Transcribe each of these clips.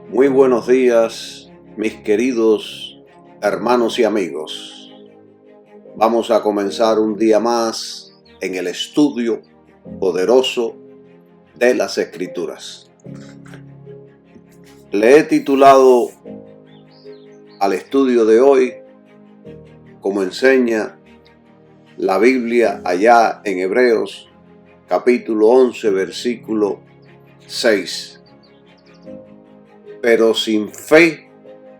Muy buenos días, mis queridos hermanos y amigos. Vamos a comenzar un día más en el estudio poderoso de las Escrituras. Le he titulado al estudio de hoy, como enseña la Biblia allá en Hebreos, capítulo 11, versículo 6. Pero sin fe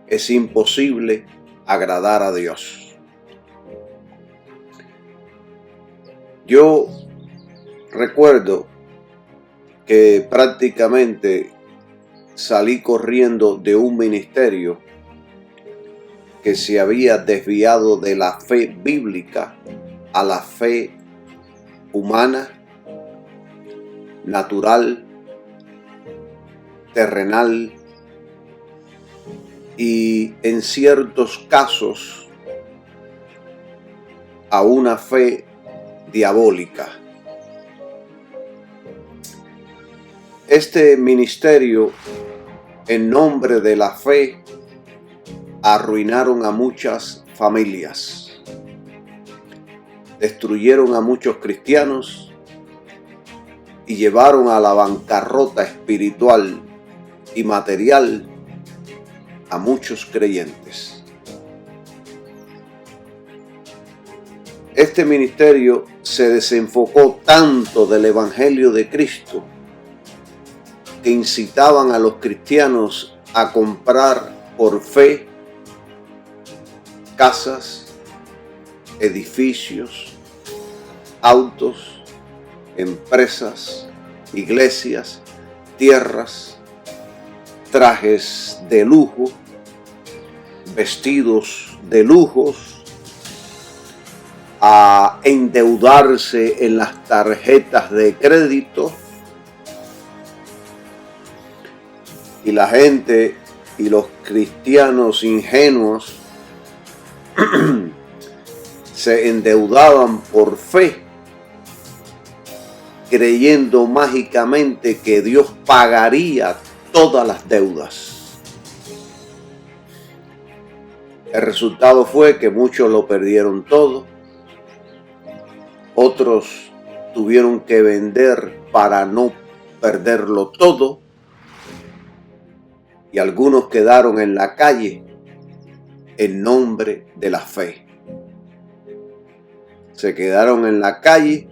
es imposible agradar a Dios. Yo recuerdo que prácticamente salí corriendo de un ministerio que se había desviado de la fe bíblica a la fe humana, natural, terrenal y en ciertos casos a una fe diabólica. Este ministerio, en nombre de la fe, arruinaron a muchas familias, destruyeron a muchos cristianos y llevaron a la bancarrota espiritual y material a muchos creyentes. Este ministerio se desenfocó tanto del Evangelio de Cristo que incitaban a los cristianos a comprar por fe casas, edificios, autos, empresas, iglesias, tierras, trajes de lujo, vestidos de lujos, a endeudarse en las tarjetas de crédito, y la gente y los cristianos ingenuos se endeudaban por fe, creyendo mágicamente que Dios pagaría todas las deudas. El resultado fue que muchos lo perdieron todo, otros tuvieron que vender para no perderlo todo, y algunos quedaron en la calle en nombre de la fe. Se quedaron en la calle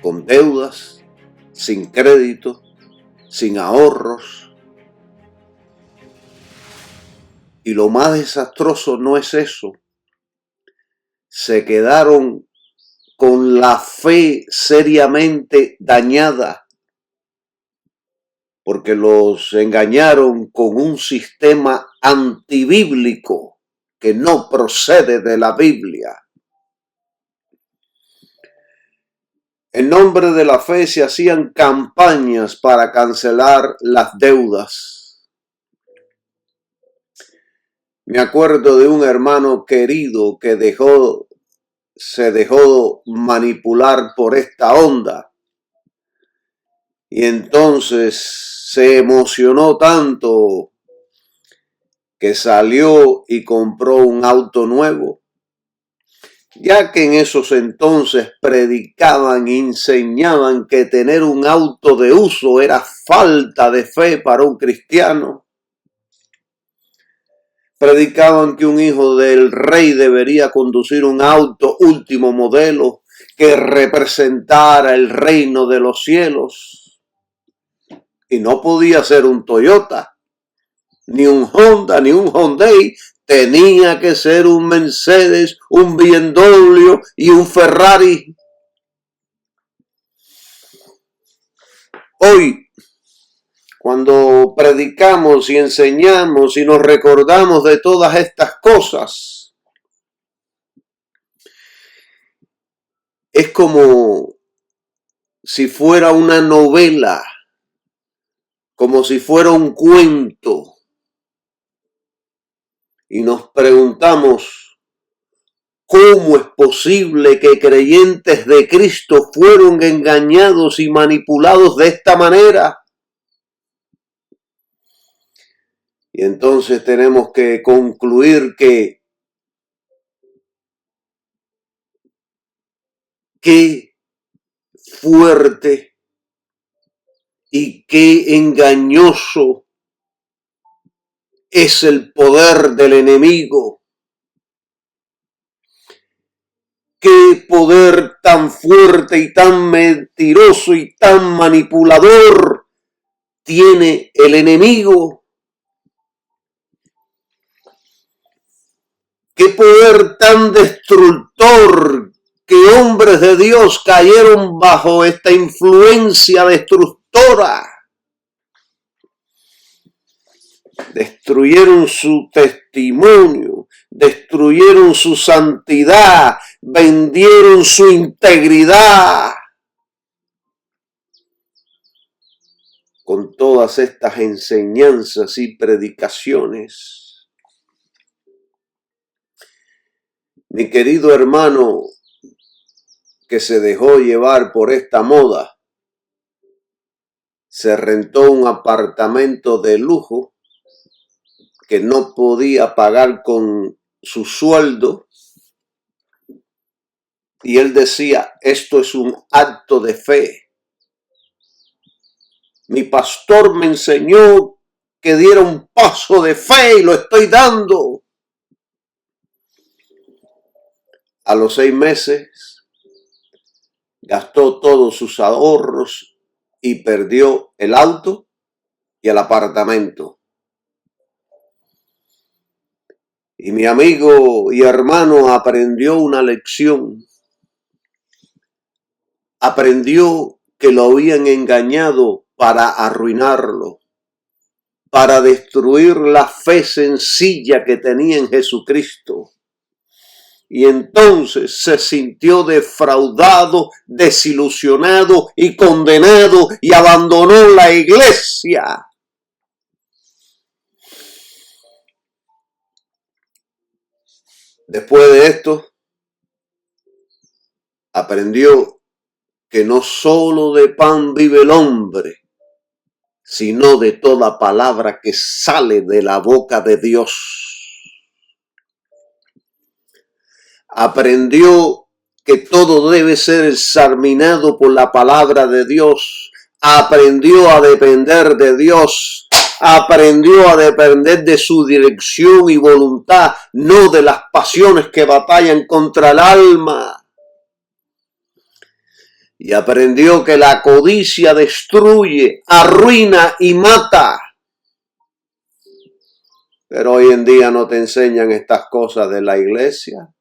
con deudas, sin crédito, sin ahorros. Y lo más desastroso no es eso. Se quedaron con la fe seriamente dañada, porque los engañaron con un sistema antibíblico que no procede de la Biblia. En nombre de la fe se hacían campañas para cancelar las deudas. Me acuerdo de un hermano querido que se dejó manipular por esta onda. Y entonces se emocionó tanto que salió y compró un auto nuevo, ya que en esos entonces predicaban y enseñaban que tener un auto de uso era falta de fe para un cristiano. Predicaban que un hijo del rey debería conducir un auto último modelo que representara el reino de los cielos. Y no podía ser un Toyota, ni un Honda, ni un Hyundai. Tenía que ser un Mercedes, un BMW y un Ferrari. Hoy, cuando predicamos y enseñamos y nos recordamos de todas estas cosas, es como si fuera una novela, como si fuera un cuento. Y nos preguntamos, ¿Cómo es posible que creyentes de Cristo fueron engañados y manipulados de esta manera? Y entonces tenemos que concluir que qué fuerte y qué engañoso es el poder del enemigo. Qué poder tan fuerte y tan mentiroso y tan manipulador tiene el enemigo. Qué poder tan destructor que hombres de Dios cayeron bajo esta influencia destructora. Destruyeron su testimonio, destruyeron su santidad, vendieron su integridad. Con todas estas enseñanzas y predicaciones, mi querido hermano que se dejó llevar por esta moda, se rentó un apartamento de lujo que no podía pagar con su sueldo, y él decía, esto es un acto de fe. Mi pastor me enseñó que diera un paso de fe y lo estoy dando. A los 6 meses gastó todos sus ahorros y perdió el auto y el apartamento. Y mi amigo y hermano aprendió una lección. Aprendió que lo habían engañado para arruinarlo, para destruir la fe sencilla que tenía en Jesucristo. Y entonces se sintió defraudado, desilusionado y condenado y abandonó la iglesia. Después de esto, aprendió que no solo de pan vive el hombre, sino de toda palabra que sale de la boca de Dios. Aprendió que todo debe ser examinado por la palabra de Dios. Aprendió a depender de Dios. Aprendió a depender de su dirección y voluntad, no de las pasiones que batallan contra el alma. Y aprendió que la codicia destruye, arruina y mata. Pero hoy en día no te enseñan estas cosas de la iglesia.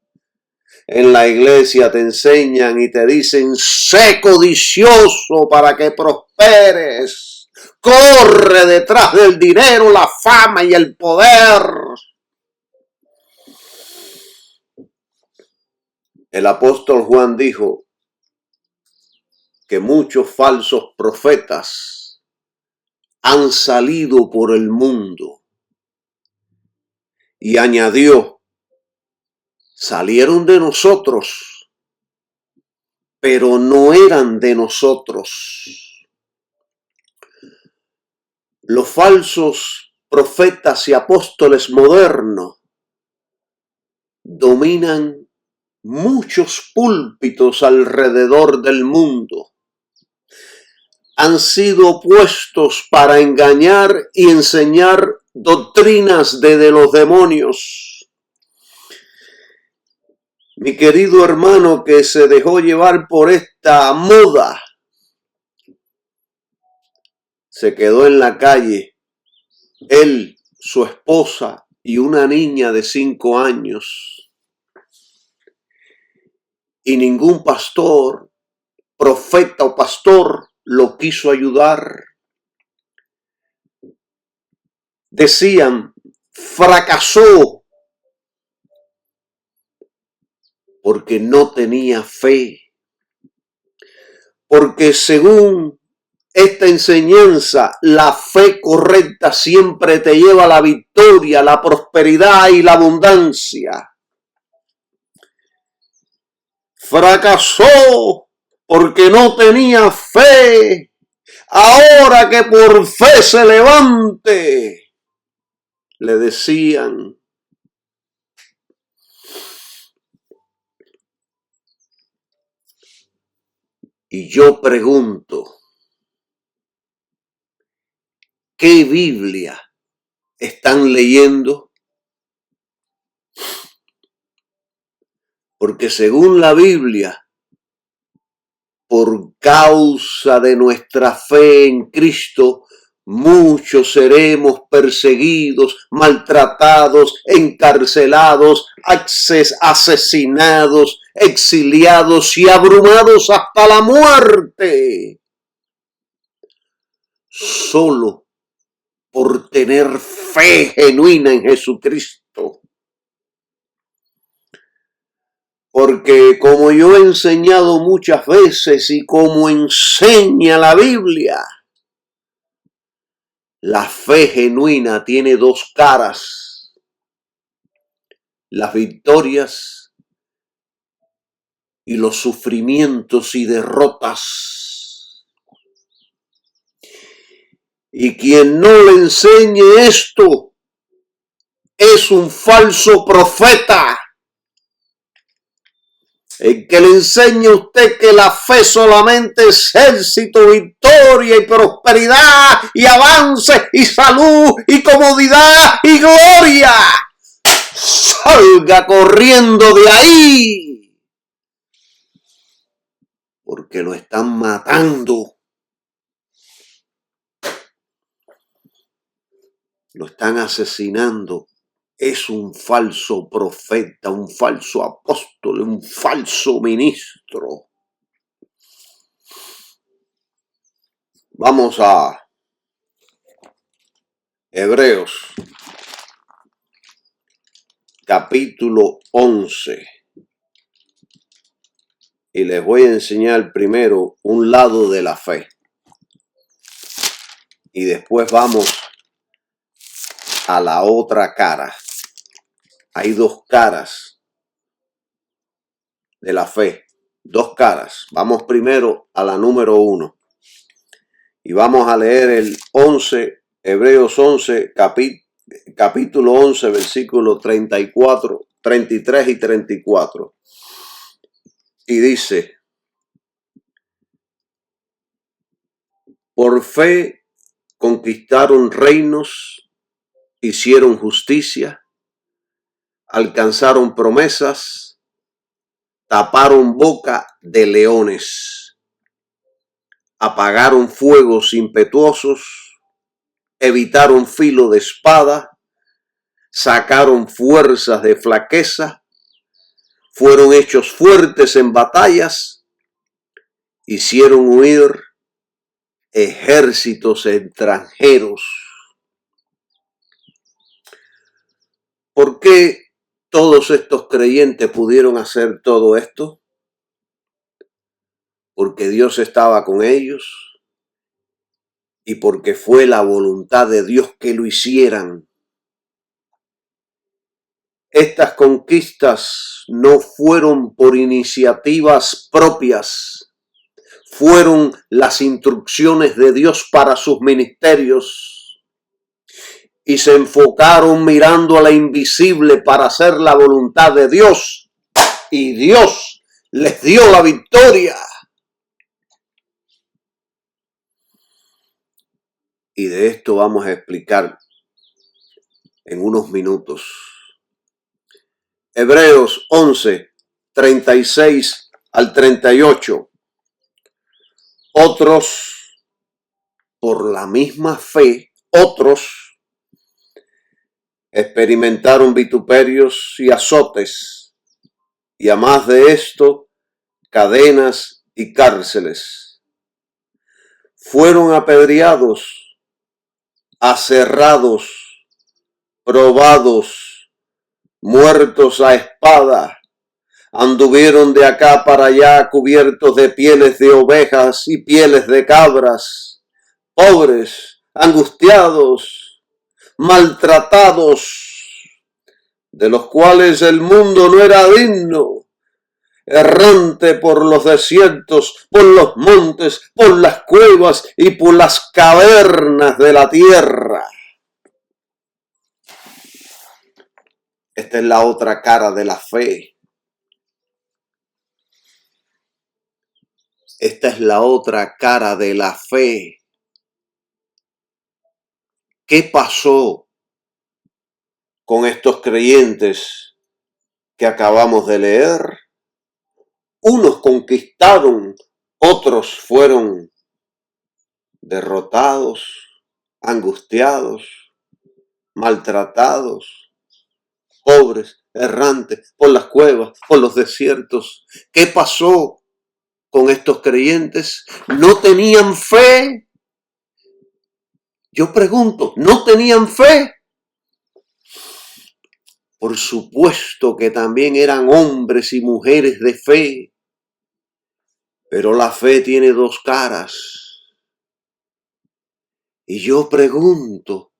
En la iglesia te enseñan y te dicen, sé codicioso para que prosperes. Corre detrás del dinero, la fama y el poder. El apóstol Juan dijo que muchos falsos profetas han salido por el mundo. Y añadió, salieron de nosotros, pero no eran de nosotros. Los falsos profetas y apóstoles modernos dominan muchos púlpitos alrededor del mundo. Han sido puestos para engañar y enseñar doctrinas de los demonios. Mi querido hermano que se dejó llevar por esta moda, se quedó en la calle, él, su esposa y una niña de 5 años. Y ningún pastor, profeta o pastor lo quiso ayudar. Decían, fracasó porque no tenía fe. Porque según esta enseñanza, la fe correcta siempre te lleva a la victoria, la prosperidad y la abundancia. fracasó porque no tenía fe. Ahora que por fe se levante, le decían. Y yo pregunto, ¿qué Biblia están leyendo? Porque según la Biblia, por causa de nuestra fe en Cristo, muchos seremos perseguidos, maltratados, encarcelados, asesinados, exiliados y abrumados hasta la muerte. Solo por tener fe genuina en Jesucristo. Porque como yo he enseñado muchas veces y como enseña la Biblia, la fe genuina tiene dos caras: las victorias y los sufrimientos y derrotas. Y quien no le enseñe esto es un falso profeta. El que le enseñe a usted que la fe solamente es éxito, victoria y prosperidad y avance y salud y comodidad y gloria, salga corriendo de ahí, porque lo están matando, lo están asesinando. Es un falso profeta, un falso apóstol, un falso ministro. Vamos a Hebreos, capítulo 11. Y les voy a enseñar primero un lado de la fe. Y después vamos a la otra cara. Hay dos caras de la fe, dos caras. Vamos primero a la número 1 y vamos a leer el 11, Hebreos 11, capítulo 11, versículos 34, 33 y 34. Y dice: por fe conquistaron reinos, hicieron justicia, alcanzaron promesas, taparon boca de leones, apagaron fuegos impetuosos, evitaron filo de espada, sacaron fuerzas de flaqueza, fueron hechos fuertes en batallas, hicieron huir ejércitos extranjeros. ¿Por qué todos estos creyentes pudieron hacer todo esto? Porque Dios estaba con ellos y porque fue la voluntad de Dios que lo hicieran. Estas conquistas no fueron por iniciativas propias, fueron las instrucciones de Dios para sus ministerios. Y se enfocaron mirando a la invisible para hacer la voluntad de Dios. Y Dios les dio la victoria. Y de esto vamos a explicar en unos minutos. Hebreos 11, 36 al 38. Otros, por la misma fe, otros experimentaron vituperios y azotes, y a más de esto, cadenas y cárceles. Fueron apedreados, aserrados, probados, muertos a espada, anduvieron de acá para allá cubiertos de pieles de ovejas y pieles de cabras, pobres, angustiados, maltratados, de los cuales el mundo no era digno, errante por los desiertos, por los montes, por las cuevas y por las cavernas de la tierra. Esta es la otra cara de la fe. Esta es la otra cara de la fe. ¿Qué pasó con estos creyentes que acabamos de leer? Unos conquistaron, otros fueron derrotados, angustiados, maltratados, pobres, errantes, por las cuevas, por los desiertos. ¿Qué pasó con estos creyentes? ¿No tenían fe? Yo pregunto, ¿no tenían fe? Por supuesto que también eran hombres y mujeres de fe, pero la fe tiene dos caras. Y yo pregunto,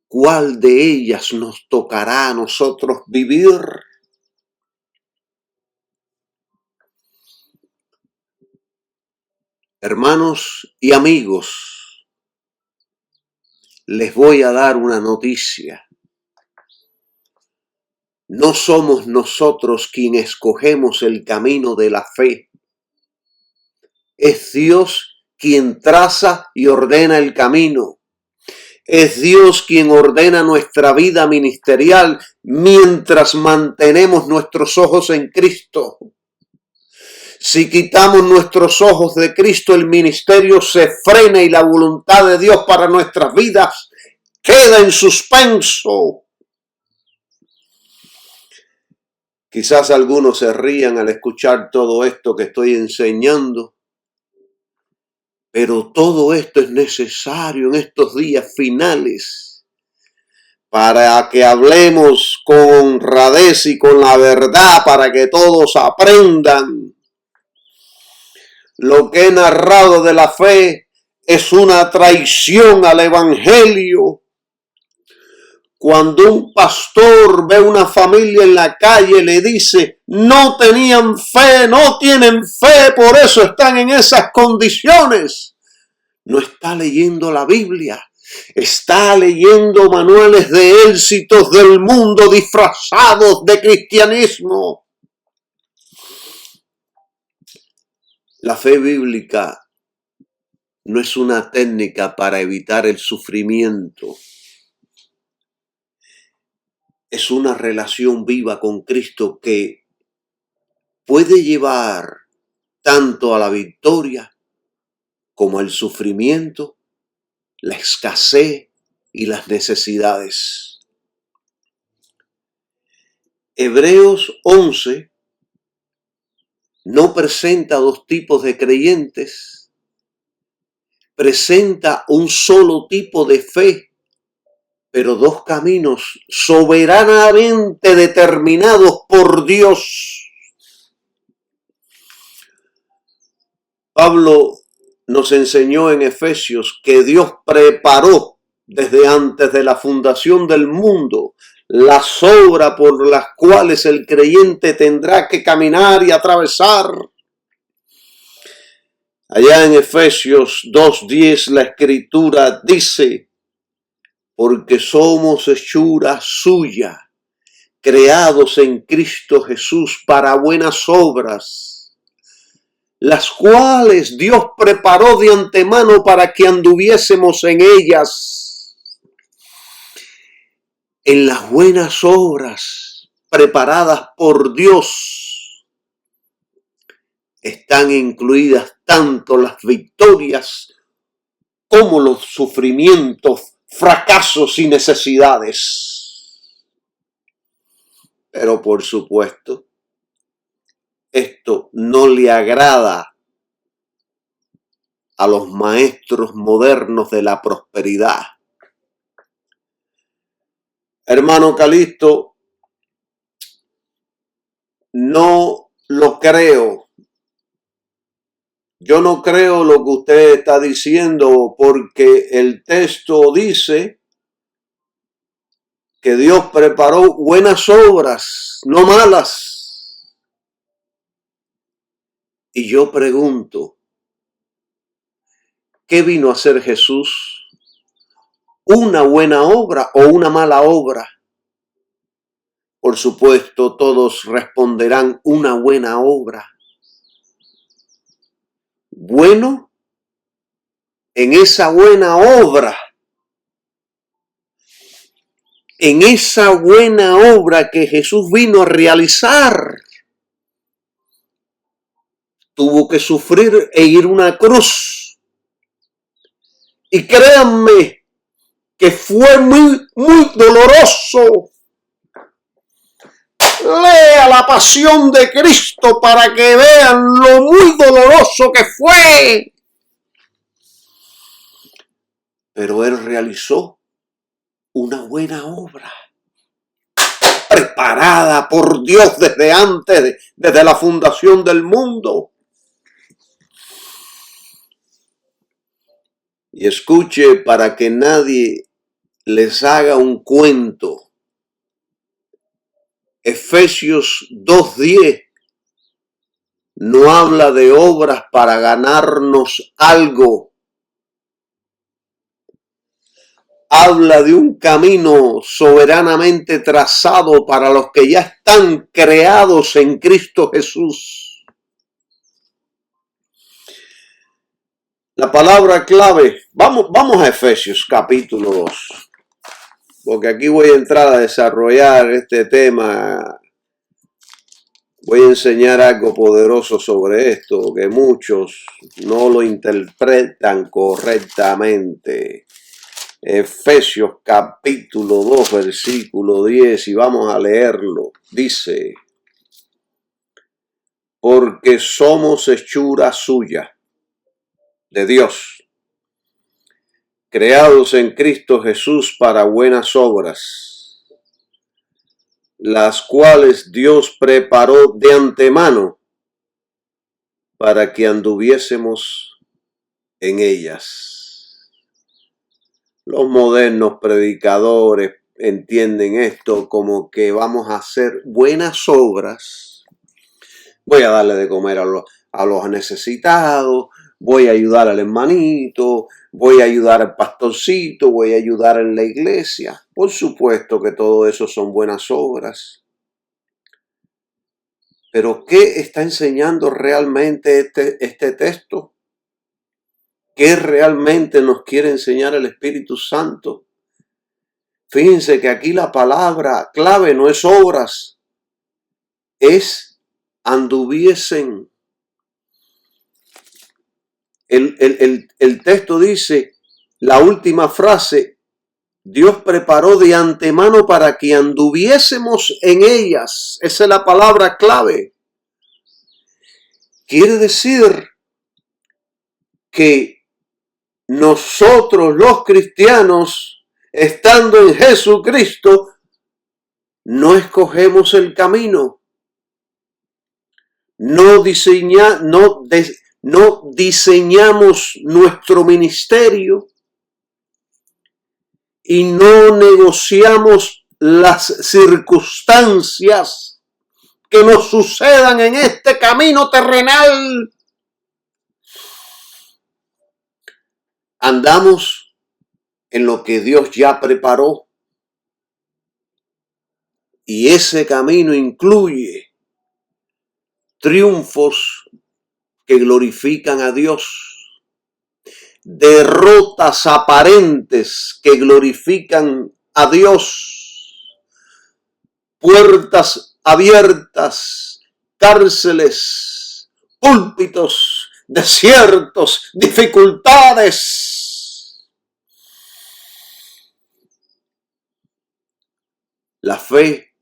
¿cuál de ellas nos tocará a nosotros vivir? Hermanos y amigos, les voy a dar una noticia. No somos nosotros quienes escogemos el camino de la fe. Es Dios quien traza y ordena el camino. Es Dios quien ordena nuestra vida ministerial mientras mantenemos nuestros ojos en Cristo. Si quitamos nuestros ojos de Cristo, el ministerio se frena y la voluntad de Dios para nuestras vidas queda en suspenso. Quizás algunos se rían al escuchar todo esto que estoy enseñando, pero todo esto es necesario en estos días finales para que hablemos con honradez y con la verdad, para que todos aprendan. Lo que he narrado de la fe es una traición al evangelio. Cuando un pastor ve una familia en la calle, le dice, no tenían fe, no tienen fe, por eso están en esas condiciones. No está leyendo la Biblia, está leyendo manuales de éxitos del mundo disfrazados de cristianismo. La fe bíblica no es una técnica para evitar el sufrimiento. Es una relación viva con Cristo que puede llevar tanto a la victoria como al sufrimiento, la escasez y las necesidades. Hebreos 11 no presenta dos tipos de creyentes, presenta un solo tipo de fe, pero dos caminos soberanamente determinados por Dios. Pablo nos enseñó en Efesios que Dios preparó desde antes de la fundación del mundo las obras por las cuales el creyente tendrá que caminar y atravesar. Allá en Efesios 2:10 la Escritura dice, porque somos hechura suya, creados en Cristo Jesús para buenas obras, las cuales Dios preparó de antemano para que anduviésemos en ellas. En las buenas obras preparadas por Dios están incluidas tanto las victorias como los sufrimientos, fracasos y necesidades. Pero por supuesto, esto no le agrada a los maestros modernos de la prosperidad. Hermano Calixto, no lo creo. Yo no creo lo que usted está diciendo porque el texto dice que Dios preparó buenas obras, no malas. Y yo pregunto, ¿qué vino a hacer Jesús? ¿Una buena obra o una mala obra? Por supuesto, todos responderán una buena obra. Bueno, en esa buena obra, que Jesús vino a realizar, tuvo que sufrir e ir a una cruz. Y créanme que fue muy, muy doloroso. Lea la pasión de Cristo para que vean lo muy doloroso que fue. Pero Él realizó una buena obra, preparada por Dios desde antes, desde la fundación del mundo. Y escuche, para que nadie les haga un cuento, Efesios 2:10 no habla de obras para ganarnos algo. Habla de un camino soberanamente trazado para los que ya están creados en Cristo Jesús. La palabra clave, vamos a Efesios capítulo 2, porque aquí voy a entrar a desarrollar este tema. Voy a enseñar algo poderoso sobre esto, que muchos no lo interpretan correctamente. Efesios capítulo 2, versículo 10, y vamos a leerlo. Dice, porque somos hechura suya, de Dios, creados en Cristo Jesús para buenas obras, las cuales Dios preparó de antemano para que anduviésemos en ellas. Los modernos predicadores entienden esto como que vamos a hacer buenas obras. Voy a darle de comer a los necesitados, voy a ayudar al hermanito, voy a ayudar al pastorcito, voy a ayudar en la iglesia. Por supuesto que todo eso son buenas obras. Pero ¿qué está enseñando realmente este texto? ¿Qué realmente nos quiere enseñar el Espíritu Santo? Fíjense que aquí la palabra clave no es obras, es anduviesen. El texto dice, la última frase, Dios preparó de antemano para que anduviésemos en ellas. Esa es la palabra clave. Quiere decir que nosotros los cristianos, estando en Jesucristo, no escogemos el camino. No diseñamos nuestro ministerio y no negociamos las circunstancias que nos sucedan en este camino terrenal. Andamos en lo que Dios ya preparó. Y ese camino incluye triunfos que glorifican a Dios, derrotas aparentes que glorifican a Dios, puertas abiertas, cárceles, púlpitos, desiertos, dificultades. La fe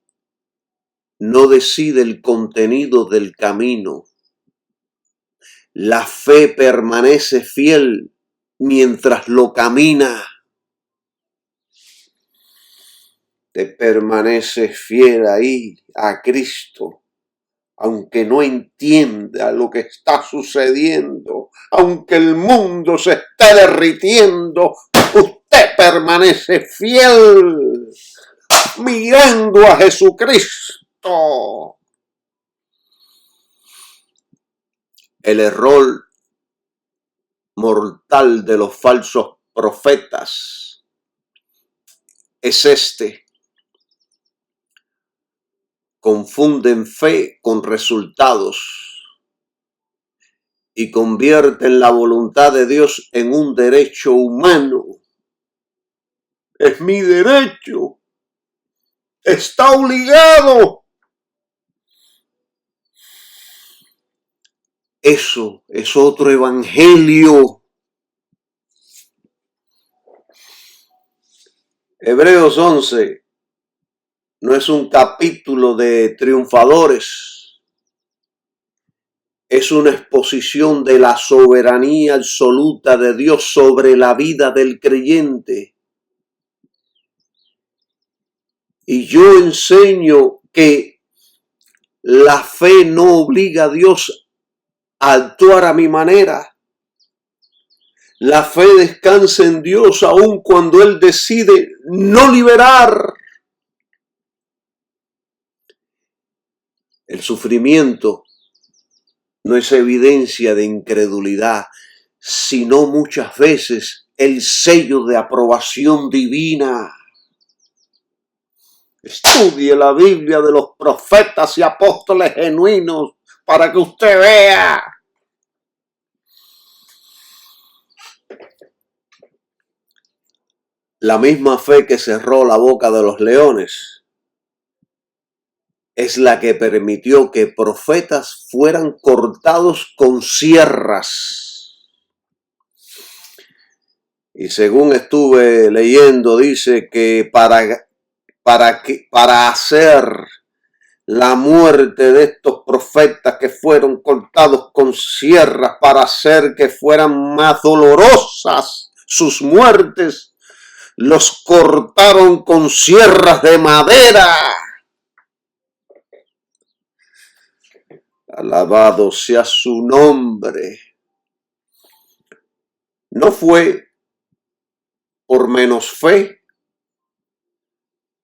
no decide el contenido del camino. La fe permanece fiel mientras lo camina. Te permaneces fiel ahí a Cristo, aunque no entienda lo que está sucediendo, aunque el mundo se esté derritiendo, usted permanece fiel, mirando a Jesucristo. El error mortal de los falsos profetas es este: confunden fe con resultados y convierten la voluntad de Dios en un derecho humano. Es mi derecho, está obligado. Eso es otro evangelio. Hebreos 11 no es un capítulo de triunfadores, es una exposición de la soberanía absoluta de Dios sobre la vida del creyente. Y yo enseño que la fe no obliga a Dios a actuar a mi manera. La fe descansa en Dios aun cuando Él decide no liberar. El sufrimiento no es evidencia de incredulidad, sino muchas veces el sello de aprobación divina. Estudie la Biblia de los profetas y apóstoles genuinos para que usted vea. La misma fe que cerró la boca de los leones es la que permitió que profetas fueran cortados con sierras. Y según estuve leyendo, dice que para hacer la muerte de estos profetas que fueron cortados con sierras, para hacer que fueran más dolorosas sus muertes, los cortaron con sierras de madera. Alabado sea su nombre. No fue por menos fe,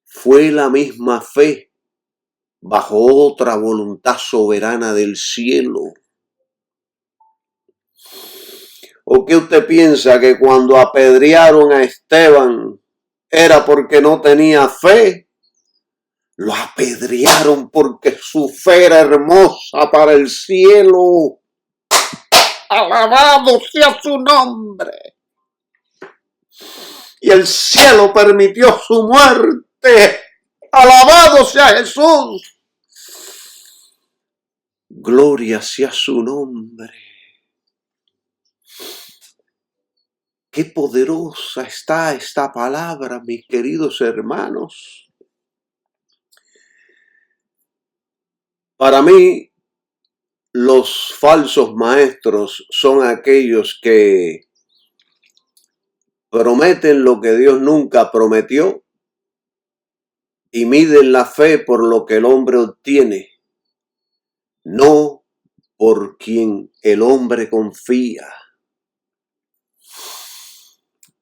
fue la misma fe bajo otra voluntad soberana del cielo. ¿O qué usted piensa, que cuando apedrearon a Esteban era porque no tenía fe? Lo apedrearon porque su fe era hermosa para el cielo. Alabado sea su nombre. Y el cielo permitió su muerte. Alabado sea Jesús. Gloria sea su nombre. Qué poderosa está esta palabra, mis queridos hermanos. Para mí, los falsos maestros son aquellos que prometen lo que Dios nunca prometió y miden la fe por lo que el hombre obtiene, no por quien el hombre confía.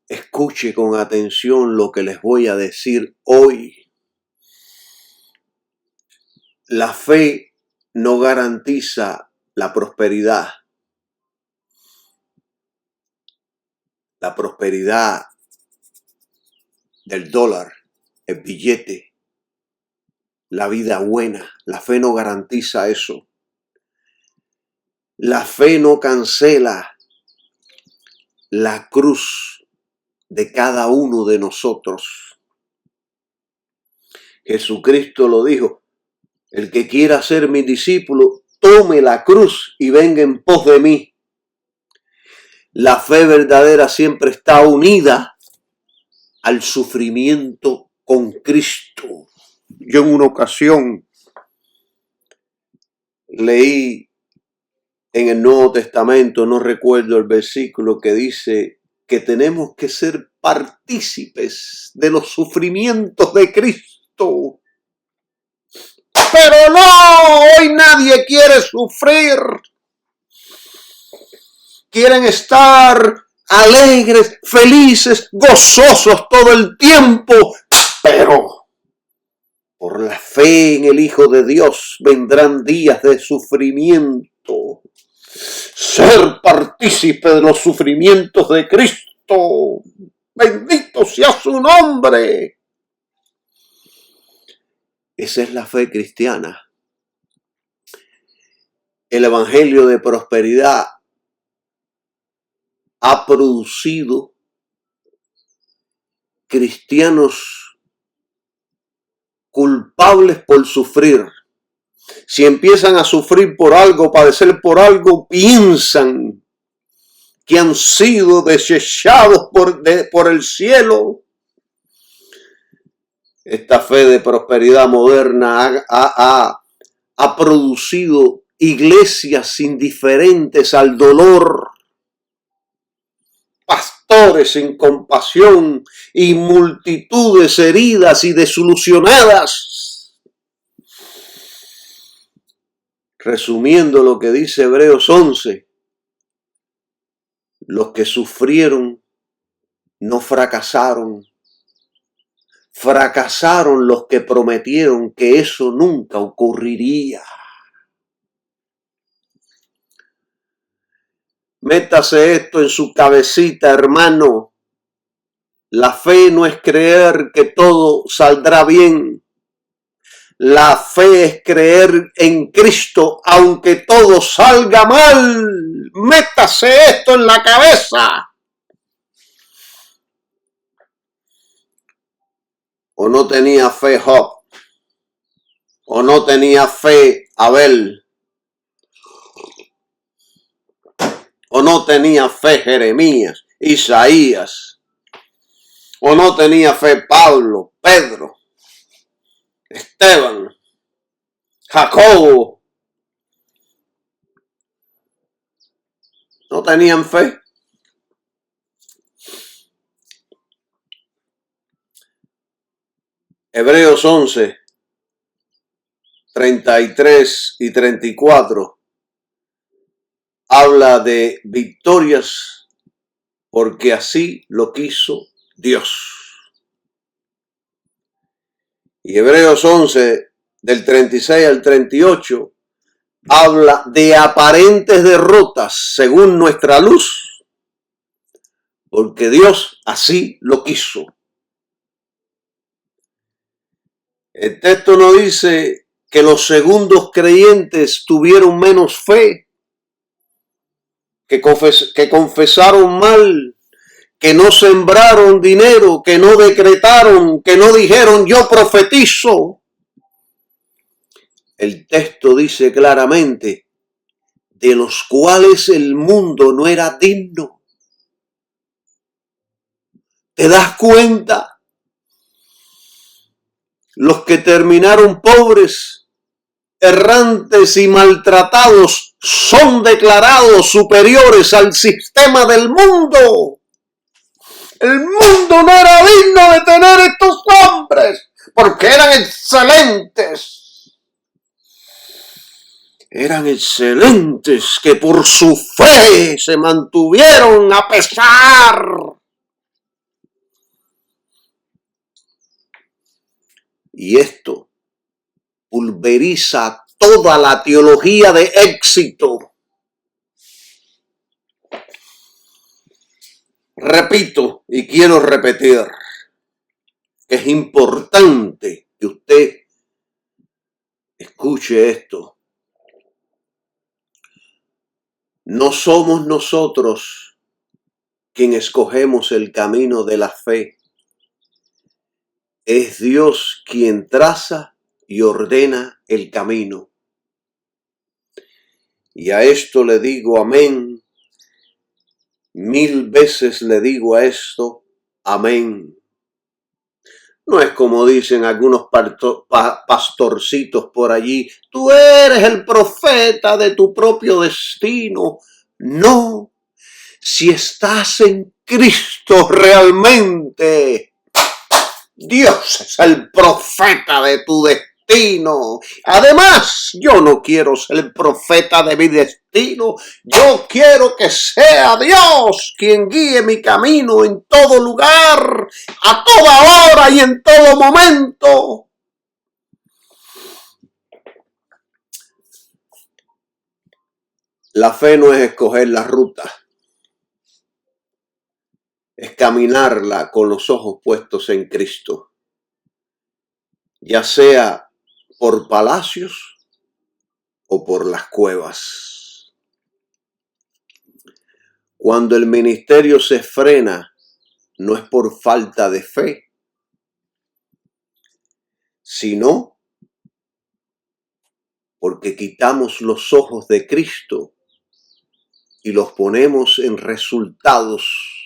Escuche con atención lo que les voy a decir hoy. La fe no garantiza la prosperidad. La prosperidad del dólar, el billete, la vida buena. La fe no garantiza eso. La fe no cancela la cruz de cada uno de nosotros. Jesucristo lo dijo: el que quiera ser mi discípulo, tome la cruz y venga en pos de mí. La fe verdadera siempre está unida al sufrimiento con Cristo. Yo en una ocasión leí en el Nuevo Testamento, no recuerdo el versículo, que dice que tenemos que ser partícipes de los sufrimientos de Cristo. Pero no, hoy nadie quiere sufrir. Quieren estar alegres, felices, gozosos todo el tiempo. Pero por la fe en el Hijo de Dios vendrán días de sufrimiento. ser partícipe de los sufrimientos de Cristo. Bendito sea su nombre. Esa es la fe cristiana. El evangelio de prosperidad ha producido cristianos culpables por sufrir. Si empiezan a sufrir por algo, padecer por algo, piensan que han sido desechados por el cielo. Esta fe de prosperidad moderna ha producido iglesias indiferentes al dolor, pastores sin compasión y multitudes heridas y desilusionadas. Resumiendo lo que dice Hebreos 11, los que sufrieron no fracasaron. Fracasaron los que prometieron que eso nunca ocurriría. Métase esto en su cabecita, hermano. La fe no es creer que todo saldrá bien. La fe es creer en Cristo aunque todo salga mal. Métase esto en la cabeza. ¿O no tenía fe Job? ¿O no tenía fe Abel? ¿O no tenía fe Jeremías, Isaías? ¿O no tenía fe Pablo, Pedro, Esteban, Jacobo? ¿No tenían fe? Hebreos 11, 33 y 34 habla de victorias porque así lo quiso Dios. Y Hebreos 11, del 36 al 38, habla de aparentes derrotas según nuestra luz, porque Dios así lo quiso. El texto no dice que los segundos creyentes tuvieron menos fe, que confesaron mal, que no sembraron dinero, que no decretaron, que no dijeron yo profetizo. El texto dice claramente, de los cuales el mundo no era digno. ¿Te das cuenta? Los que terminaron pobres, errantes y maltratados son declarados superiores al sistema del mundo. El mundo no era digno de tener estos hombres porque eran excelentes. Eran excelentes que por su fe se mantuvieron a pesar. Y esto pulveriza toda la teología de éxito. Repito y quiero repetir que es importante que usted escuche esto. No somos nosotros quienes escogemos el camino de la fe. Es Dios quien traza y ordena el camino. Y a esto le digo amén. 1000 veces le digo a esto amén. No es como dicen algunos pastorcitos por allí, tú eres el profeta de tu propio destino. No, si estás en Cristo realmente, Dios es el profeta de tu destino. Además, yo no quiero ser el profeta de mi destino. Yo quiero que sea Dios quien guíe mi camino en todo lugar, a toda hora y en todo momento. La fe no es escoger la ruta, es caminarla con los ojos puestos en Cristo, ya sea por palacios o por las cuevas. Cuando el ministerio se frena, no es por falta de fe, sino porque quitamos los ojos de Cristo y los ponemos en resultados.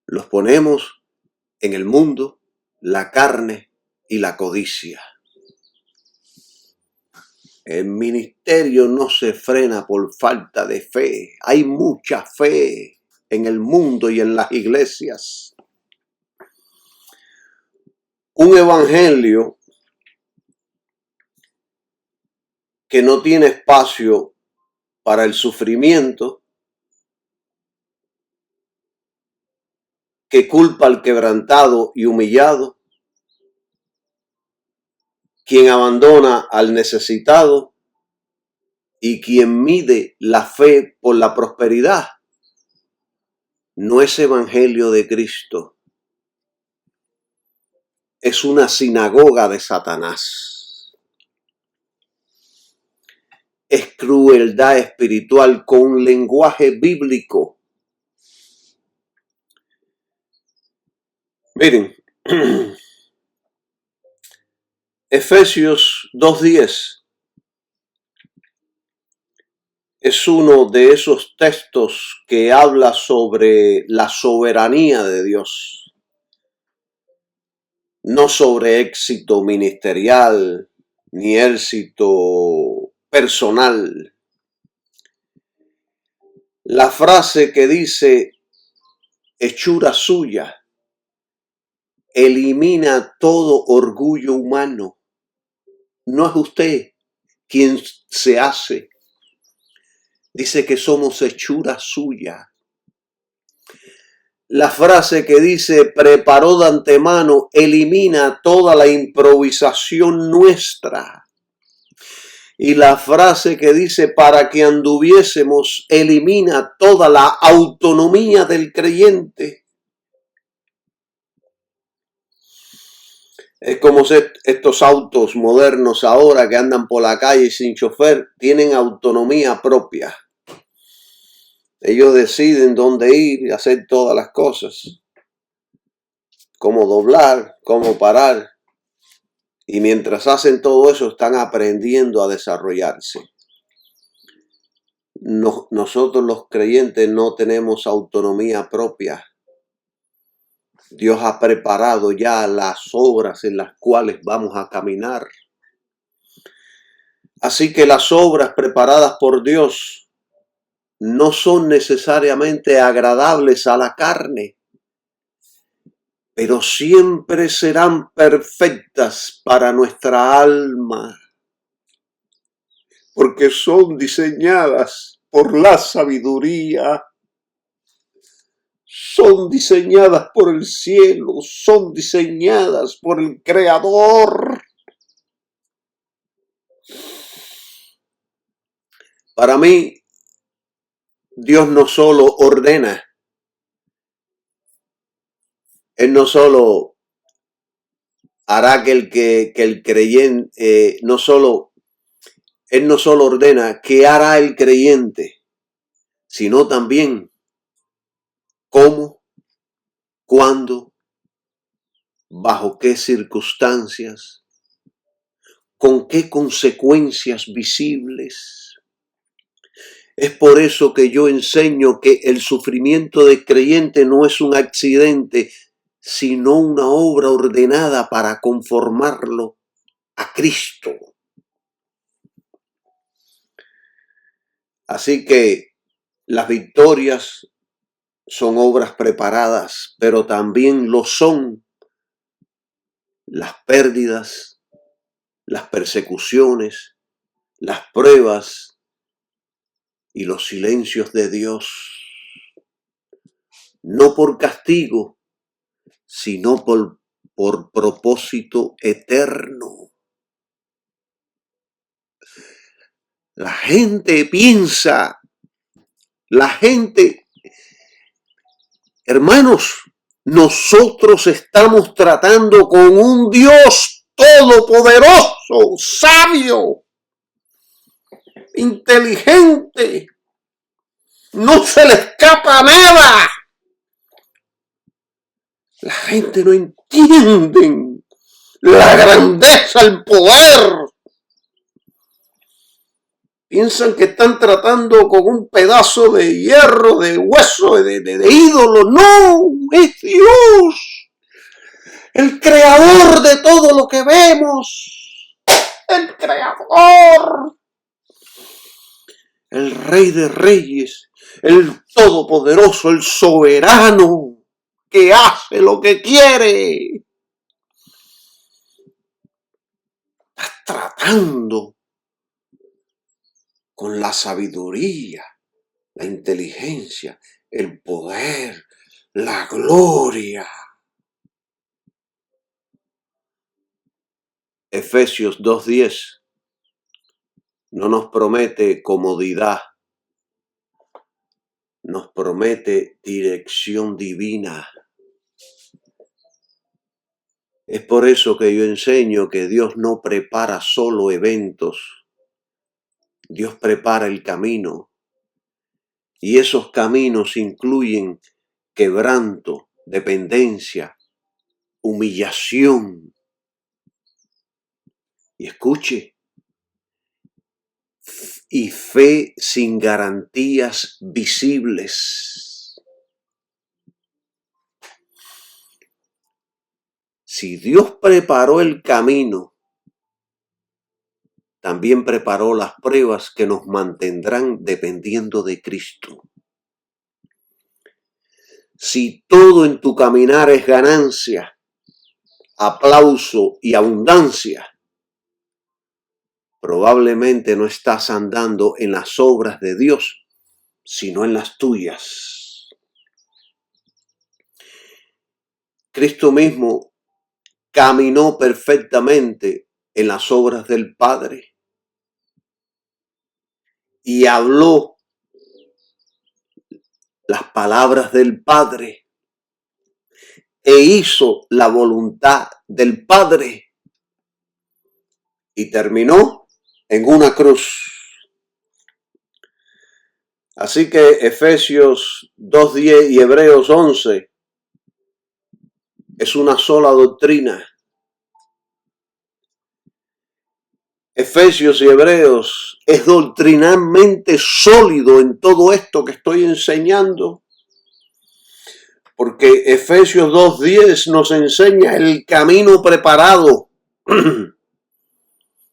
Los ponemos en el mundo, la carne y la codicia. El ministerio no se frena por falta de fe. Hay mucha fe en el mundo y en las iglesias. Un evangelio que no tiene espacio para el sufrimiento, que culpa al quebrantado y humillado, quien abandona al necesitado y quien mide la fe por la prosperidad, no es evangelio de Cristo. Es una sinagoga de Satanás. Es crueldad espiritual con un lenguaje bíblico. Miren, Efesios 2:10 es uno de esos textos que habla sobre la soberanía de Dios, no sobre éxito ministerial ni éxito personal. La frase que dice hechura suya elimina todo orgullo humano. No es usted quien se hace. Dice que somos hechura suya. La frase que dice preparó de antemano elimina toda la improvisación nuestra. Y la frase que dice para que anduviésemos elimina toda la autonomía del creyente. Es como estos autos modernos ahora que andan por la calle sin chofer, tienen autonomía propia. Ellos deciden dónde ir y hacer todas las cosas. Cómo doblar, cómo parar. Y mientras hacen todo eso, están aprendiendo a desarrollarse. Nosotros los creyentes no tenemos autonomía propia. Dios ha preparado ya las obras en las cuales vamos a caminar. Así que las obras preparadas por Dios no son necesariamente agradables a la carne, pero siempre serán perfectas para nuestra alma, porque son diseñadas por la sabiduría. Son diseñadas por el cielo, son diseñadas por el Creador. Para mí, Dios no solo ordena, Él no solo hará que el creyente, Él no solo ordena qué hará el creyente, sino también cómo, cuándo, bajo qué circunstancias, con qué consecuencias visibles. Es por eso que yo enseño que el sufrimiento del creyente no es un accidente, sino una obra ordenada para conformarlo a Cristo. Así que las victorias son obras preparadas, pero también lo son las pérdidas, las persecuciones, las pruebas y los silencios de Dios. No por castigo, sino por propósito eterno. La gente piensa, la gente, hermanos, nosotros estamos tratando con un Dios todopoderoso, sabio, inteligente. No se le escapa nada. La gente no entiende la grandeza, el poder. Piensan que están tratando con un pedazo de hierro, de hueso, de ídolo. No, es Dios, el creador de todo lo que vemos. El creador, el rey de reyes, el todopoderoso, el soberano, que hace lo que quiere. Estás tratando con la sabiduría, la inteligencia, el poder, la gloria. Efesios 2:10 no nos promete comodidad, nos promete dirección divina. Es por eso que yo enseño que Dios no prepara solo eventos, Dios prepara el camino. Y esos caminos incluyen quebranto, dependencia, humillación. Y escuche, y fe sin garantías visibles. Si Dios preparó el camino, también preparó las pruebas que nos mantendrán dependiendo de Cristo. Si todo en tu caminar es ganancia, aplauso y abundancia, probablemente no estás andando en las obras de Dios, sino en las tuyas. Cristo mismo caminó perfectamente en las obras del Padre y habló las palabras del Padre e hizo la voluntad del Padre y terminó en una cruz. Así que Efesios 2:10 y Hebreos 11 es una sola doctrina. Efesios y Hebreos es doctrinalmente sólido en todo esto que estoy enseñando. Porque Efesios 2:10 nos enseña el camino preparado.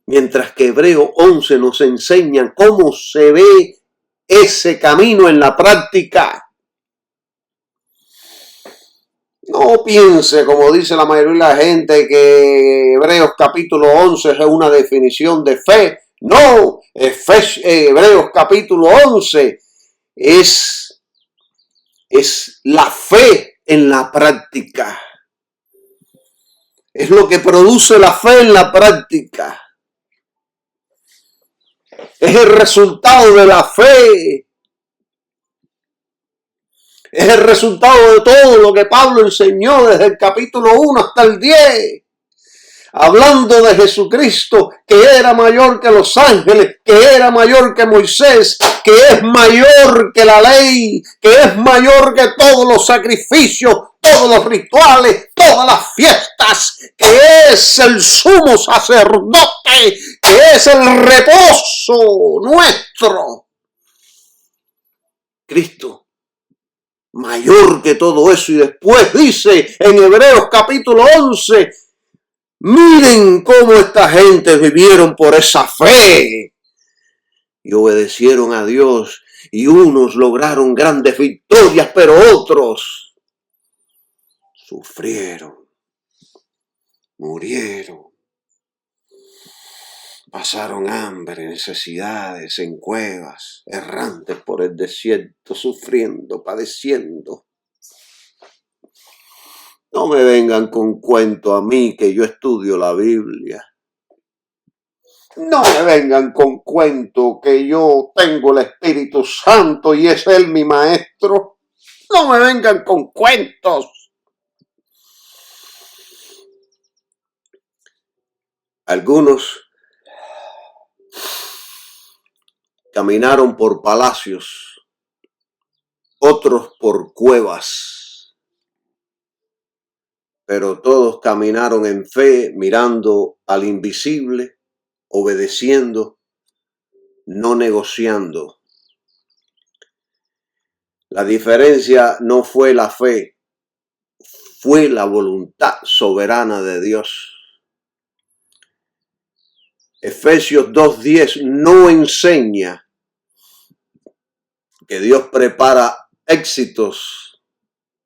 Mientras que Hebreos 11 nos enseña cómo se ve ese camino en la práctica. No piense, como dice la mayoría de la gente, que Hebreos capítulo 11 es una definición de fe. No, Hebreos capítulo 11 es la fe en la práctica. Es lo que produce la fe en la práctica. Es el resultado de la fe. Es el resultado de todo lo que Pablo enseñó desde el capítulo 1 hasta el 10. Hablando de Jesucristo, que era mayor que los ángeles, que era mayor que Moisés, que es mayor que la ley, que es mayor que todos los sacrificios, todos los rituales, todas las fiestas, que es el sumo sacerdote, que es el reposo nuestro. Cristo, mayor que todo eso. Y después dice en Hebreos capítulo 11, miren cómo esta gente vivieron por esa fe y obedecieron a Dios, y unos lograron grandes victorias, pero otros sufrieron, murieron, pasaron hambre, necesidades en cuevas, errantes por el desierto, sufriendo, padeciendo. No me vengan con cuento a mí que yo estudio la Biblia. No me vengan con cuento que yo tengo el Espíritu Santo y es Él mi maestro. No me vengan con cuentos. Algunos caminaron por palacios, otros por cuevas, pero todos caminaron en fe, mirando al invisible, obedeciendo, no negociando. La diferencia no fue la fe, fue la voluntad soberana de Dios. Efesios 2:10 no enseña que Dios prepara éxitos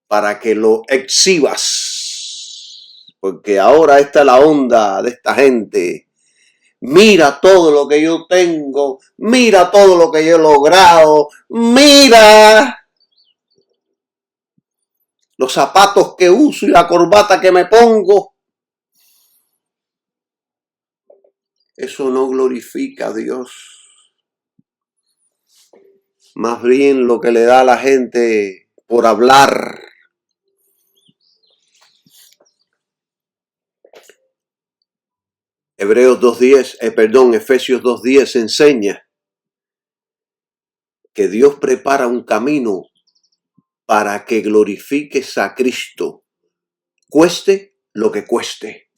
para que lo exhibas. Porque ahora esta es la onda de esta gente. Mira todo lo que yo tengo, mira todo lo que yo he logrado, mira los zapatos que uso y la corbata que me pongo. Eso no glorifica a Dios. Más bien lo que le da a la gente por hablar. Efesios 2:10 enseña que Dios prepara un camino para que glorifiques a Cristo, cueste lo que cueste.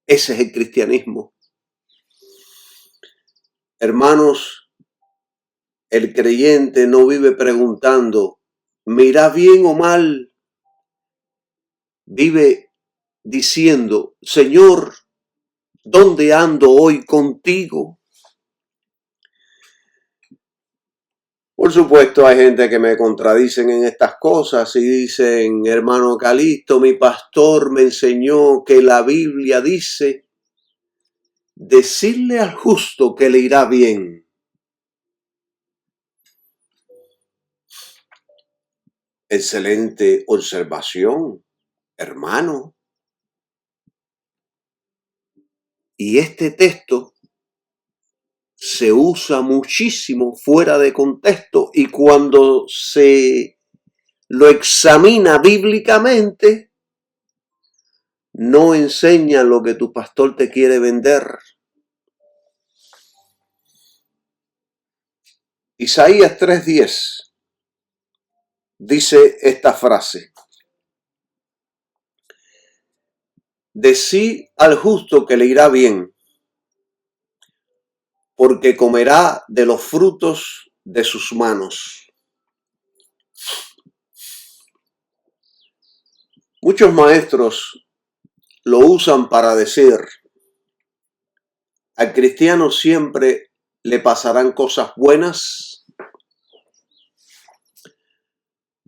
Ese es el cristianismo. Hermanos, el creyente no vive preguntando, ¿me irá bien o mal? Vive diciendo, Señor, ¿dónde ando hoy contigo? Por supuesto, hay gente que me contradicen en estas cosas y dicen, hermano Calixto, mi pastor me enseñó que la Biblia dice, decirle al justo que le irá bien. Excelente observación, hermano. Y este texto se usa muchísimo fuera de contexto y cuando se lo examina bíblicamente, no enseña lo que tu pastor te quiere vender. Isaías 3:10 dice esta frase. Decí al justo que le irá bien, porque comerá de los frutos de sus manos. Muchos maestros lo usan para decir, al cristiano siempre le pasarán cosas buenas.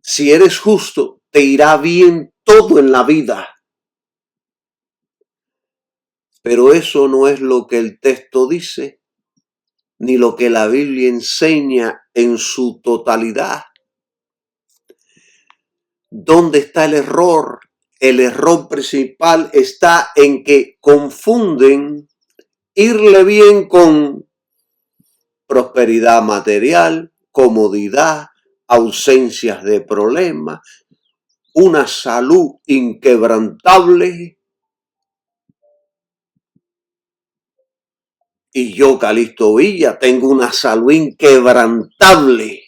Si eres justo, te irá bien todo en la vida. Pero eso no es lo que el texto dice, ni lo que la Biblia enseña en su totalidad. ¿Dónde está el error? El error principal está en que confunden irle bien con prosperidad material, comodidad, ausencias de problemas, una salud inquebrantable. Y yo, Calixto Villa, tengo una salud inquebrantable.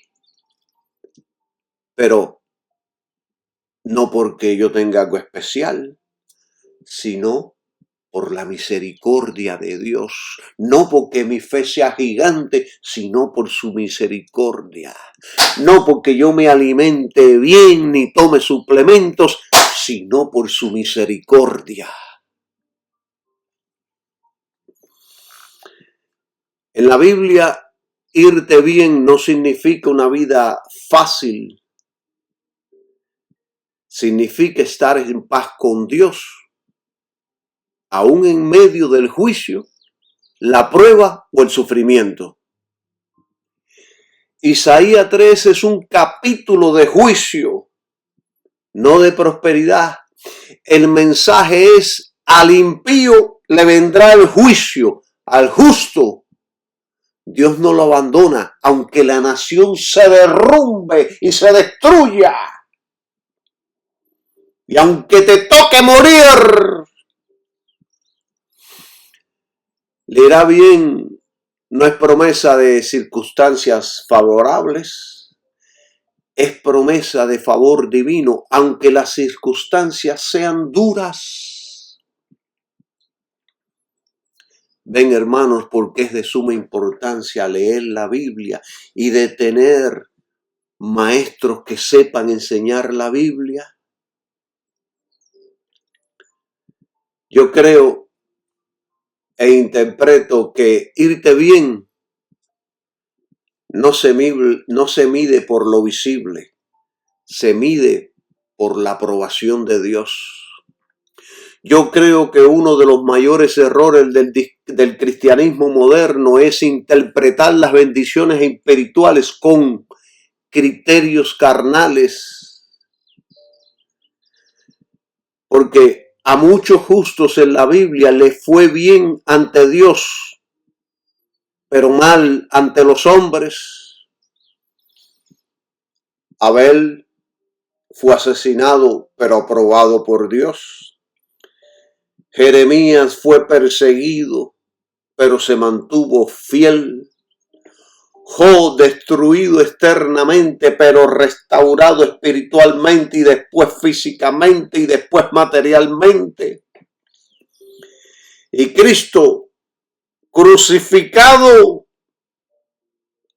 Pero no porque yo tenga algo especial, sino por la misericordia de Dios. No porque mi fe sea gigante, sino por su misericordia. No porque yo me alimente bien ni tome suplementos, sino por su misericordia. En la Biblia, irte bien no significa una vida fácil. Significa estar en paz con Dios, aún en medio del juicio, la prueba o el sufrimiento. Isaías 3 es un capítulo de juicio, no de prosperidad. El mensaje es al impío le vendrá el juicio al justo. Dios no lo abandona, aunque la nación se derrumbe y se destruya. Y aunque te toque morir, le irá bien. No es promesa de circunstancias favorables, es promesa de favor divino, aunque las circunstancias sean duras. Ven, hermanos, porque es de suma importancia leer la Biblia y de tener maestros que sepan enseñar la Biblia. Yo creo e interpreto que irte bien no se mide por lo visible, se mide por la aprobación de Dios. Yo creo que uno de los mayores errores del cristianismo moderno es interpretar las bendiciones espirituales con criterios carnales, porque a muchos justos en la Biblia les fue bien ante Dios, pero mal ante los hombres. Abel fue asesinado, pero aprobado por Dios. Jeremías fue perseguido, pero se mantuvo fiel. Job destruido externamente, pero restaurado espiritualmente y después físicamente y después materialmente. Y Cristo crucificado,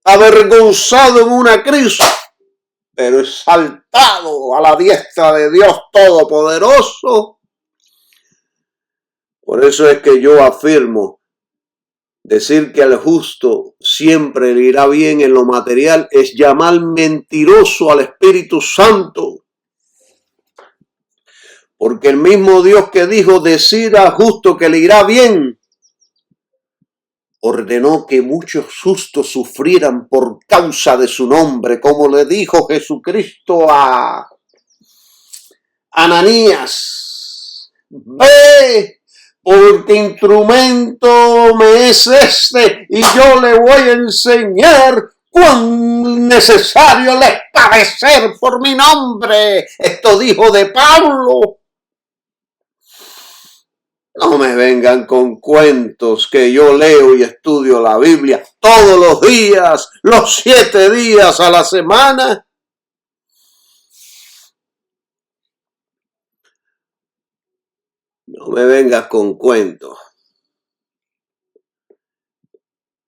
avergonzado en una cruz, pero exaltado a la diestra de Dios Todopoderoso. Por eso es que yo afirmo, decir que al justo siempre le irá bien en lo material es llamar mentiroso al Espíritu Santo. Porque el mismo Dios que dijo decir al justo que le irá bien, ordenó que muchos justos sufrieran por causa de su nombre, como le dijo Jesucristo a Ananías. Ve, porque instrumento me es este, y yo le voy a enseñar cuán necesario le es padecer por mi nombre. Esto dijo de Pablo. No me vengan con cuentos que yo leo y estudio la Biblia todos los días, los 7 días a la semana. No me vengas con cuentos.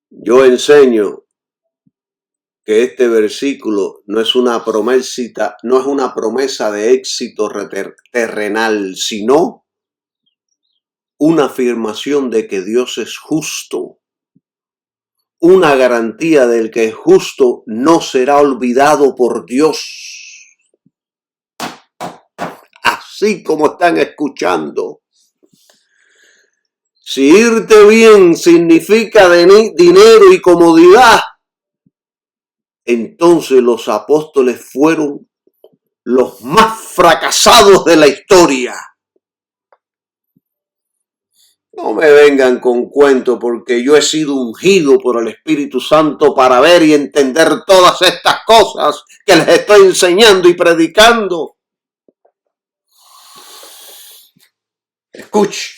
Yo enseño que este versículo no es una promesa de éxito terrenal, sino una afirmación de que Dios es justo, una garantía del que es justo no será olvidado por Dios. Así como están escuchando. Si irte bien significa dinero y comodidad, entonces los apóstoles fueron los más fracasados de la historia. No me vengan con cuento, porque yo he sido ungido por el Espíritu Santo para ver y entender todas estas cosas que les estoy enseñando y predicando. Escuche.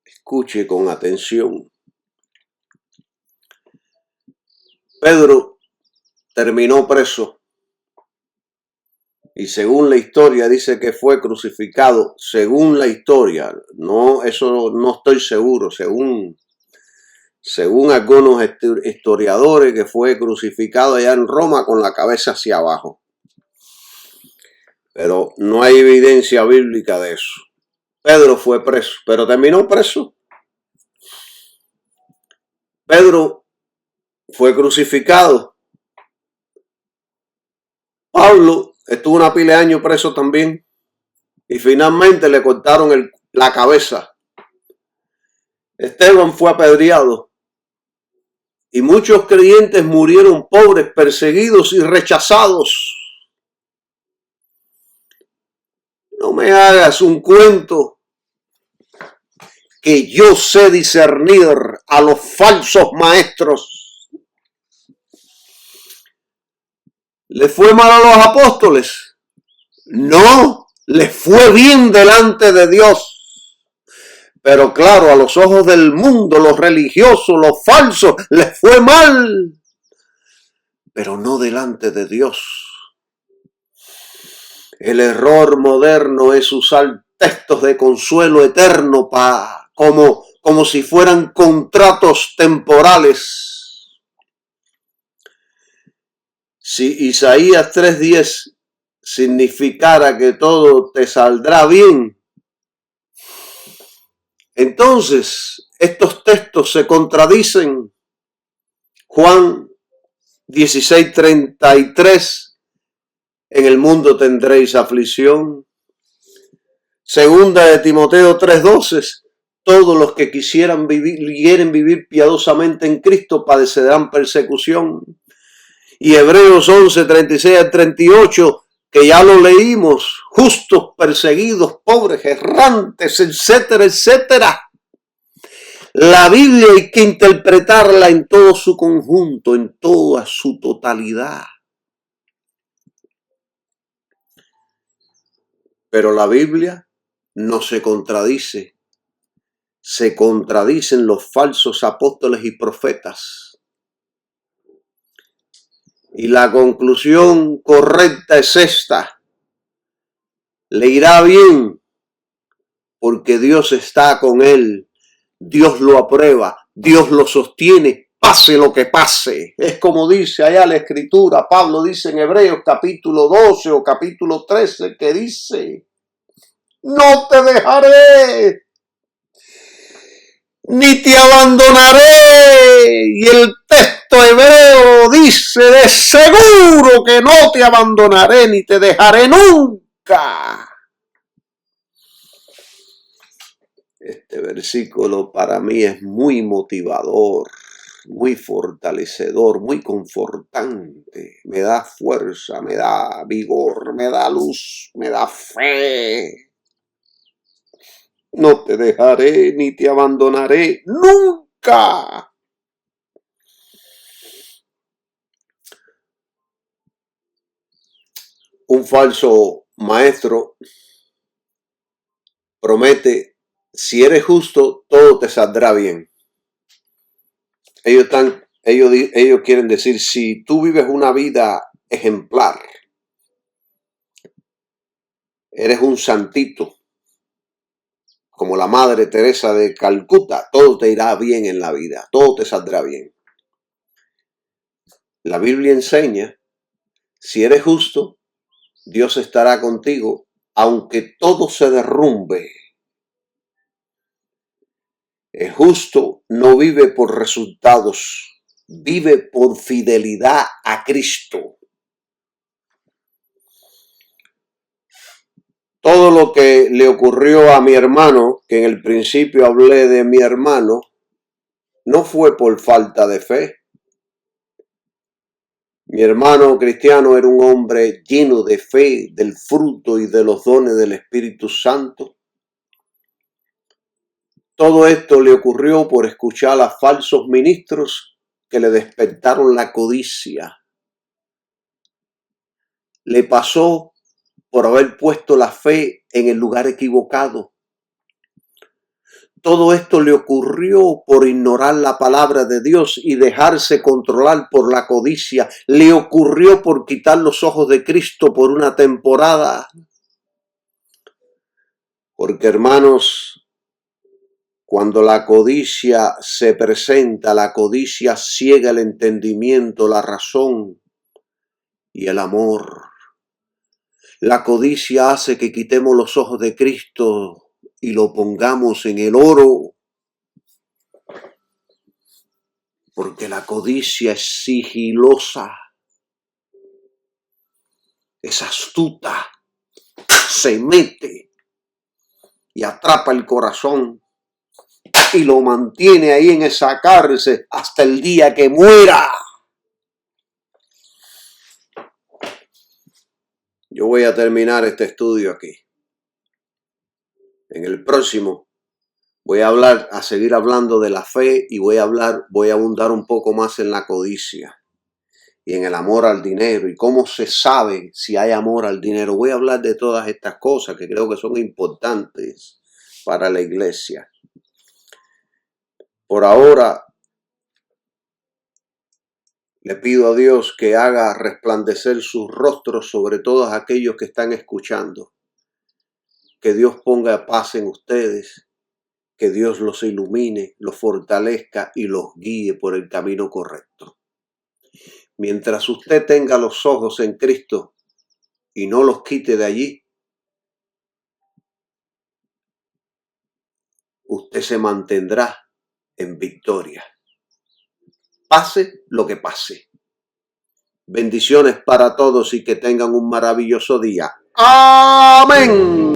Escuche con atención. Pedro terminó preso. Y según la historia dice que fue crucificado, según la historia, no, eso no estoy seguro, según algunos historiadores, que fue crucificado allá en Roma con la cabeza hacia abajo. Pero no hay evidencia bíblica de eso. Pedro fue preso, pero terminó preso. Pedro fue crucificado. Pablo estuvo una pila de años preso también. Y finalmente le cortaron la cabeza. Esteban fue apedreado. Y muchos creyentes murieron pobres, perseguidos y rechazados. No me hagas un cuento que yo sé discernir a los falsos maestros. ¿Le fue mal a los apóstoles? No, les fue bien delante de Dios. Pero claro, a los ojos del mundo, los religiosos, los falsos, les fue mal. Pero no delante de Dios. El error moderno es usar textos de consuelo eterno como si fueran contratos temporales. Si Isaías 3:10 significara que todo te saldrá bien, entonces estos textos se contradicen. Juan 16:33, en el mundo tendréis aflicción. Segunda de Timoteo 3:12, todos los que quieren vivir piadosamente en Cristo padecerán persecución. Y Hebreos 11:36-38, que ya lo leímos, justos, perseguidos, pobres, errantes, etcétera, etcétera. La Biblia hay que interpretarla en todo su conjunto, en toda su totalidad. Pero la Biblia no se contradice. Se contradicen los falsos apóstoles y profetas. Y la conclusión correcta es esta: le irá bien porque Dios está con él, Dios lo aprueba, Dios lo sostiene, pase lo que pase. Es como dice allá la Escritura, Pablo dice en Hebreos capítulo 12 o capítulo 13, que dice: no te dejaré, ni te abandonaré. Y el texto hebreo dice: de seguro que no te abandonaré ni te dejaré nunca. Este versículo para mí es muy motivador, muy fortalecedor, muy confortante. Me da fuerza, me da vigor, me da luz, me da fe. No te dejaré ni te abandonaré nunca. Un falso maestro promete: si eres justo, todo te saldrá bien. Ellos quieren decir: si tú vives una vida ejemplar, eres un santito, como la Madre Teresa de Calcuta, todo te irá bien en la vida, todo te saldrá bien. La Biblia enseña: si eres justo, Dios estará contigo, aunque todo se derrumbe. El justo no vive por resultados, vive por fidelidad a Cristo. Todo lo que le ocurrió a mi hermano, que en el principio hablé de mi hermano, no fue por falta de fe. Mi hermano cristiano era un hombre lleno de fe, del fruto y de los dones del Espíritu Santo. Todo esto le ocurrió por escuchar a falsos ministros que le despertaron la codicia. Le pasó por haber puesto la fe en el lugar equivocado. Todo esto le ocurrió por ignorar la palabra de Dios y dejarse controlar por la codicia. Le ocurrió por quitar los ojos de Cristo por una temporada. Porque, hermanos, cuando la codicia se presenta, la codicia ciega el entendimiento, la razón y el amor. La codicia hace que quitemos los ojos de Cristo y lo pongamos en el oro. Porque la codicia es sigilosa, es astuta, se mete y atrapa el corazón y lo mantiene ahí en esa cárcel hasta el día que muera. Yo voy a terminar este estudio aquí. En el próximo voy a seguir hablando de la fe y voy a abundar un poco más en la codicia y en el amor al dinero y cómo se sabe si hay amor al dinero. Voy a hablar de todas estas cosas que creo que son importantes para la iglesia. Por ahora, le pido a Dios que haga resplandecer sus rostros sobre todos aquellos que están escuchando. Que Dios ponga paz en ustedes, que Dios los ilumine, los fortalezca y los guíe por el camino correcto. Mientras usted tenga los ojos en Cristo y no los quite de allí, usted se mantendrá en victoria. Pase lo que pase. Bendiciones para todos y que tengan un maravilloso día. Amén.